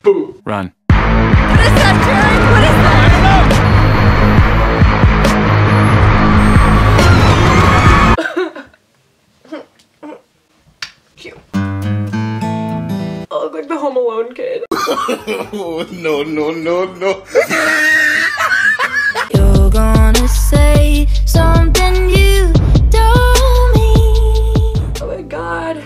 Boo. Run. What is that, Jared? What is that? Cute. I look like the Home Alone kid. No, no, no, no. You're gonna say something you told me. Oh my god.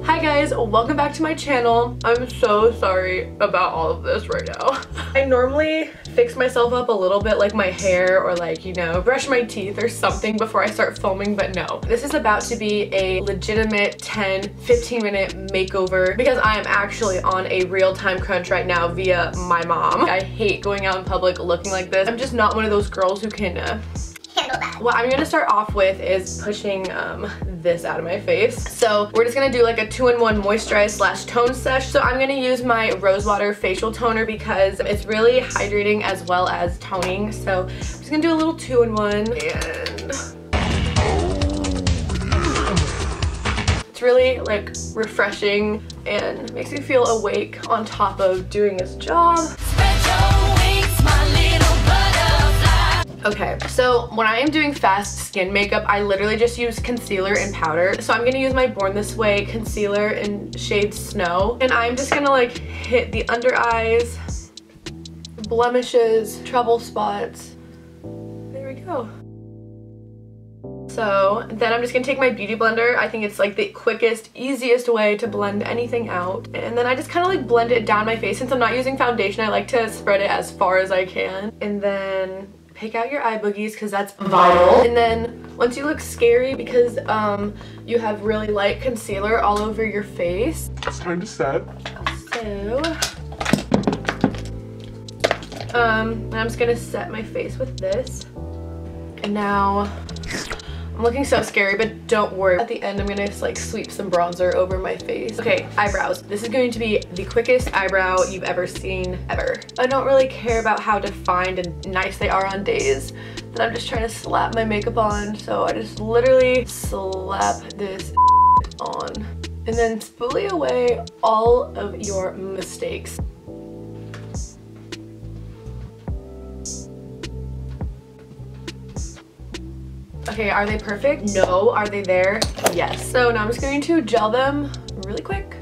Hi guys, welcome back to my channel. I'm so sorry about all of this right now. I normally fix myself up a little bit, like my hair or like, you know, brush my teeth or something before I start filming, but no. This is about to be a legitimate 10-15 minute makeover because I am actually on a real-time crunch right now via my mom. I hate going out in public looking like this. I'm just not one of those girls who can handle that. What I'm gonna start off with is pushing this out of my face. So we're just gonna do like a 2-in-1 moisturize slash tone sesh. So I'm gonna use my rose water facial toner because it's really hydrating as well as toning. So I'm just gonna do a little 2-in-1 and it's really like refreshing and makes me feel awake on top of doing this job. Okay, so when I am doing fast skin makeup, I literally just use concealer and powder. So I'm gonna use my Born This Way concealer in shade Snow. And I'm just gonna like hit the under eyes, blemishes, trouble spots. There we go. So then I'm just gonna take my beauty blender. I think it's like the quickest, easiest way to blend anything out. And then I just kind of like blend it down my face. Since I'm not using foundation, I like to spread it as far as I can. And then pick out your eye boogies because that's vital. And then once you look scary because you have really light concealer all over your face. It's time to set. So I'm just gonna set my face with this. And now I'm looking so scary, but don't worry. At the end, I'm gonna just like sweep some bronzer over my face. Okay, eyebrows. This is going to be the quickest eyebrow you've ever seen, ever. I don't really care about how defined and nice they are on days that I'm just trying to slap my makeup on. So I just literally slap this on and then spoolie away all of your mistakes. Okay, are they perfect? No. Are they there? Yes. So now I'm just going to gel them really quick.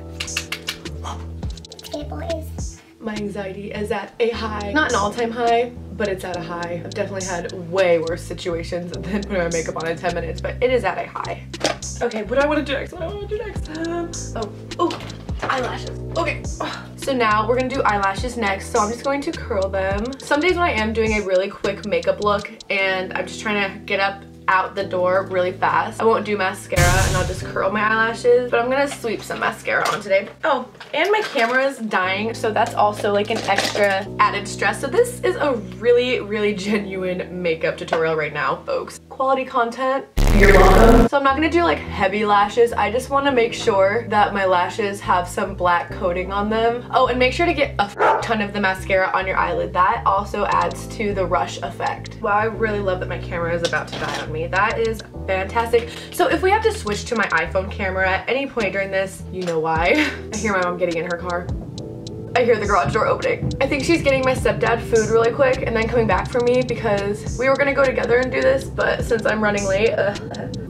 Okay, boys. My anxiety is at a high. Not an all-time high, but it's at a high. I've definitely had way worse situations than putting my makeup on in 10 minutes, but it is at a high. Okay, what do I want to do next? What do I want to do next? Oh, eyelashes. Okay. So now we're gonna do eyelashes next. So I'm just going to curl them. Some days when I am doing a really quick makeup look and I'm just trying to get up out the door really fast, I won't do mascara and I'll just curl my eyelashes, but I'm gonna sweep some mascara on today. Oh, and my camera is dying, so that's also like an extra added stress. So this is a really, really genuine makeup tutorial right now, folks. Quality content. You're welcome. So I'm not gonna do like heavy lashes. I just want to make sure that my lashes have some black coating on them. Oh, and make sure to get a ton of the mascara on your eyelid. That also adds to the rush effect. Wow, I really love that my camera is about to die on me. That is fantastic. So if we have to switch to my iPhone camera at any point during this, you know why. I hear my mom getting in her car. I hear the garage door opening. I think she's getting my stepdad food really quick and then coming back for me because we were gonna go together and do this, but since I'm running late,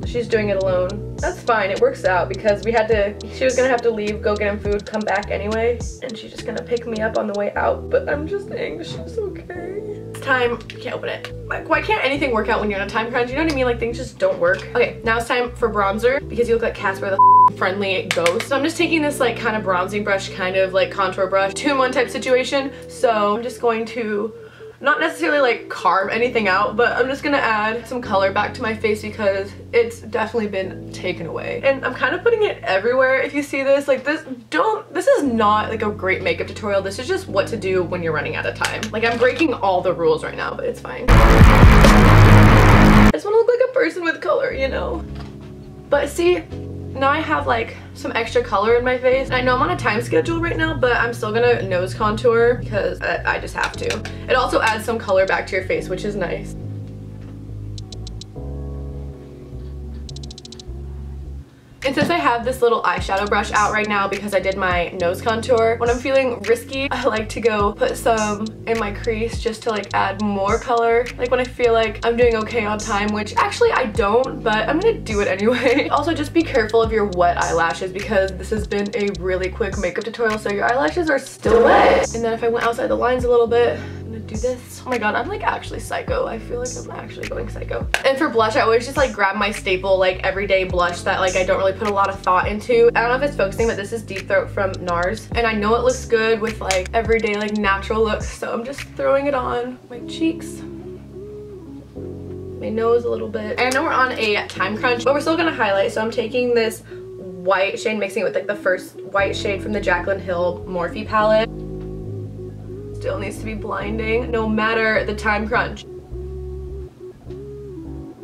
she's doing it alone. That's fine, it works out because she was gonna have to leave, go get him food, come back anyway, and she's just gonna pick me up on the way out, but I'm just anxious, okay? It's time, I can't open it. Like, why can't anything work out when you're on a time crunch? You know what I mean? Like, things just don't work. Okay, now it's time for bronzer because you look like Casper the friendly ghost. So I'm just taking this like kind of bronzing brush, kind of like contour brush, 2-in-1 type situation. So I'm just going to not necessarily like carve anything out, but I'm just gonna add some color back to my face because it's definitely been taken away. And I'm kind of putting it everywhere. If you see this, like this is not like a great makeup tutorial. This is just what to do when you're running out of time. Like I'm breaking all the rules right now, but it's fine. I just wanna look like a person with color, you know? But see, now I have like some extra color in my face. I know I'm on a time schedule right now, but I'm still gonna nose contour because I just have to. It also adds some color back to your face, which is nice. And since I have this little eyeshadow brush out right now because I did my nose contour, when I'm feeling risky, I like to go put some in my crease just to like add more color. Like when I feel like I'm doing okay on time, which actually I don't, but I'm gonna do it anyway. Also, just be careful of your wet eyelashes because this has been a really quick makeup tutorial, so your eyelashes are still wet. And then if I went outside the lines a little bit, I'm gonna do this. Oh my god, I'm like actually psycho. I feel like I'm actually going psycho. And for blush, I always just like grab my staple like everyday blush that like I don't really put a lot of thought into. I don't know if it's focusing, but this is Deep Throat from NARS. And I know it looks good with like everyday like natural looks, so I'm just throwing it on my cheeks, my nose a little bit. And I know we're on a time crunch, but we're still gonna highlight. So I'm taking this white shade, mixing it with like the first white shade from the Jaclyn Hill Morphe palette. Still needs to be blinding no matter the time crunch.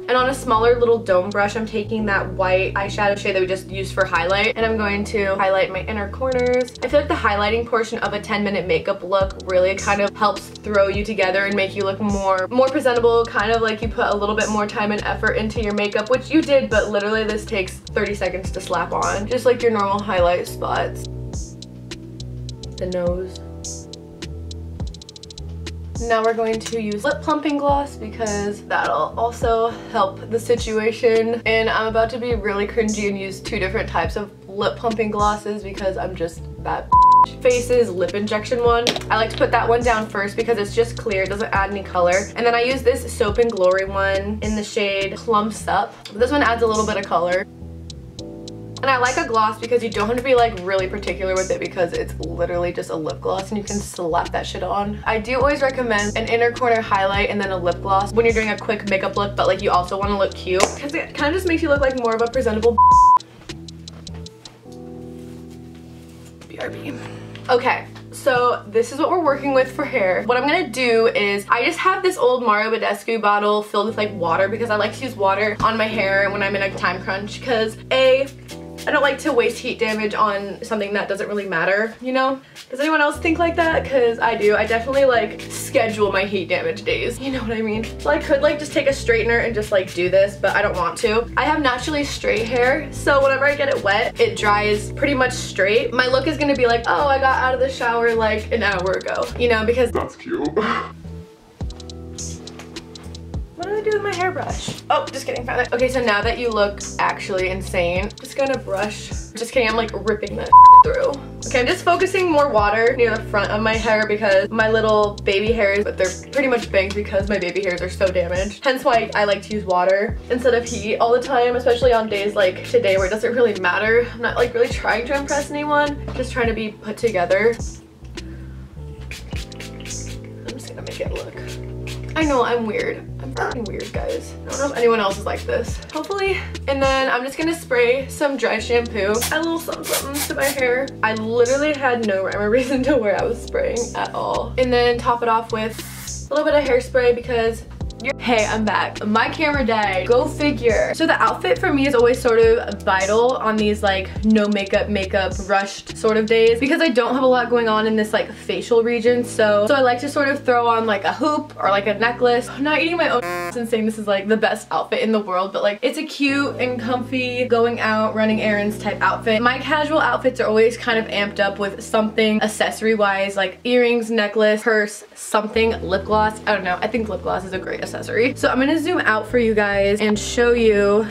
And on a smaller little dome brush, I'm taking that white eyeshadow shade that we just used for highlight, and I'm going to highlight my inner corners. I feel like the highlighting portion of a 10-minute makeup look really kind of helps throw you together and make you look more presentable, kind of like you put a little bit more time and effort into your makeup, which you did, but literally this takes 30 seconds to slap on. Just like your normal highlight spots. The nose. Now we're going to use lip plumping gloss because that'll also help the situation. And I'm about to be really cringy and use 2 different types of lip plumping glosses because I'm just that Faces lip injection one. I like to put that one down first because it's just clear, it doesn't add any color. And then I use this Soap and Glory one in the shade Plumps Up. This one adds a little bit of color. And I like a gloss because you don't have to be like really particular with it because it's literally just a lip gloss and you can slap that shit on. I do always recommend an inner corner highlight and then a lip gloss when you're doing a quick makeup look, but like you also want to look cute because it kind of just makes you look like more of a presentable BRB. Okay. So this is what we're working with for hair. What I'm gonna do is I just have this old Mario Badescu bottle filled with like water because I like to use water on my hair when I'm in a time crunch because I don't like to waste heat damage on something that doesn't really matter, you know? Does anyone else think like that? Because I do. I definitely like schedule my heat damage days. You know what I mean? So I could like just take a straightener and just like do this, but I don't want to. I have naturally straight hair, so whenever I get it wet, it dries pretty much straight. My look is gonna be like, oh, I got out of the shower like an hour ago, you know, because That's cute. what do I do with my hairbrush? Oh, just kidding, found it. Okay, so now that you look actually insane, I'm just gonna brush. Just kidding, I'm like ripping that through. Okay, I'm just focusing more water near the front of my hair because my little baby hairs, but they're pretty much bangs because my baby hairs are so damaged. Hence why I like to use water instead of heat all the time, especially on days like today where it doesn't really matter. I'm not like really trying to impress anyone, just trying to be put together. I'm just gonna make it look. I know, I'm weird. I'm fucking weird, guys. I don't know if anyone else is like this. Hopefully. And then I'm just gonna spray some dry shampoo. Add a little something to my hair. I literally had no rhyme or reason to where I was spraying at all. And then top it off with a little bit of hairspray because hey, I'm back. My camera died. Go figure. So the outfit for me is always sort of vital on these like no makeup, rushed sort of days because I don't have a lot going on in this like facial region. So I like to sort of throw on like a hoop or like a necklace. I'm not eating my own and saying this is like the best outfit in the world, but like it's a cute and comfy going out, running errands type outfit. My casual outfits are always kind of amped up with something accessory wise, like earrings, necklace, purse, something, lip gloss. I don't know. I think lip gloss is a great accessory. So I'm gonna zoom out for you guys and show you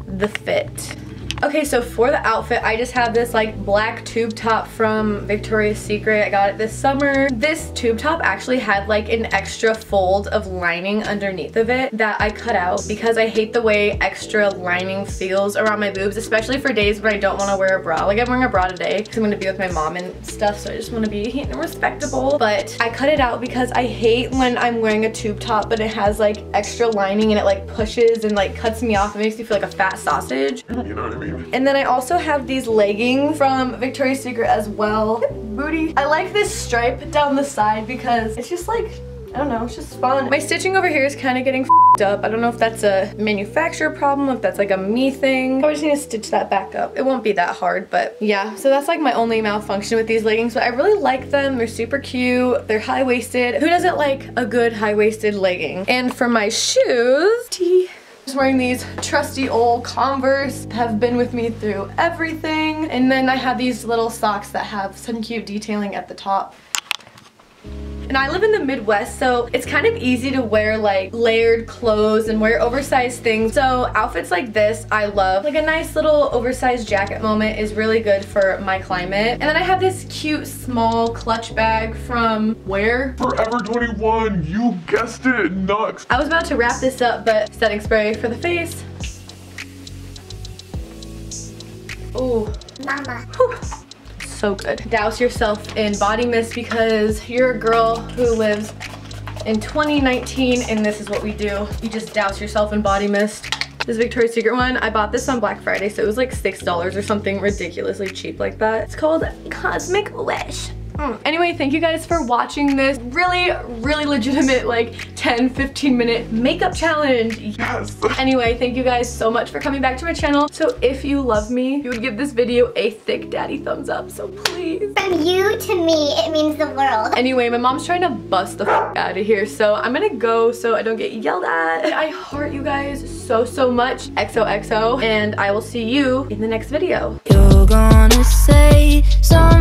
the fit. Okay, so for the outfit, I just have this like black tube top from Victoria's Secret. I got it this summer. This tube top actually had like an extra fold of lining underneath of it that I cut out because I hate the way extra lining feels around my boobs, especially for days when I don't want to wear a bra. Like I'm wearing a bra today because I'm gonna be with my mom and stuff, so I just want to be respectable. But I cut it out because I hate when I'm wearing a tube top but it has like extra lining and it like pushes and like cuts me off. It makes me feel like a fat sausage. You know what I mean? And then I also have these leggings from Victoria's Secret as well. Booty. I like this stripe down the side because it's just like, I don't know, it's just fun. My stitching over here is kind of getting f***ed up. I don't know if that's a manufacturer problem, if that's like a me thing. I just need to stitch that back up. It won't be that hard, but yeah. So that's like my only malfunction with these leggings, but I really like them. They're super cute. They're high-waisted. Who doesn't like a good high-waisted legging? And for my shoes, Just wearing these trusty old Converse, have been with me through everything. And then I have these little socks that have some cute detailing at the top. And I live in the Midwest, so it's kind of easy to wear like layered clothes and wear oversized things. So outfits like this, I love. Like a nice little oversized jacket moment is really good for my climate. And then I have this cute small clutch bag from where? Forever 21, you guessed it, Nux. I was about to wrap this up, but setting spray for the face. Ooh. Mama. Whew. So good. Douse yourself in body mist because you're a girl who lives in 2019 and this is what we do. You just douse yourself in body mist. This Victoria's Secret one, I bought this on Black Friday, so it was like $6 or something ridiculously cheap like that. It's called Cosmic Wish. Anyway, thank you guys for watching this really legitimate like 10-15 minute makeup challenge. Yes. Anyway, thank you guys so much for coming back to my channel. So if you love me, you would give this video a thick daddy thumbs up, so please. From you to me, it means the world. Anyway, my mom's trying to bust the f out of here, so I'm gonna go so I don't get yelled at. I heart you guys so much. XOXO, and I will see you in the next video. You're gonna say something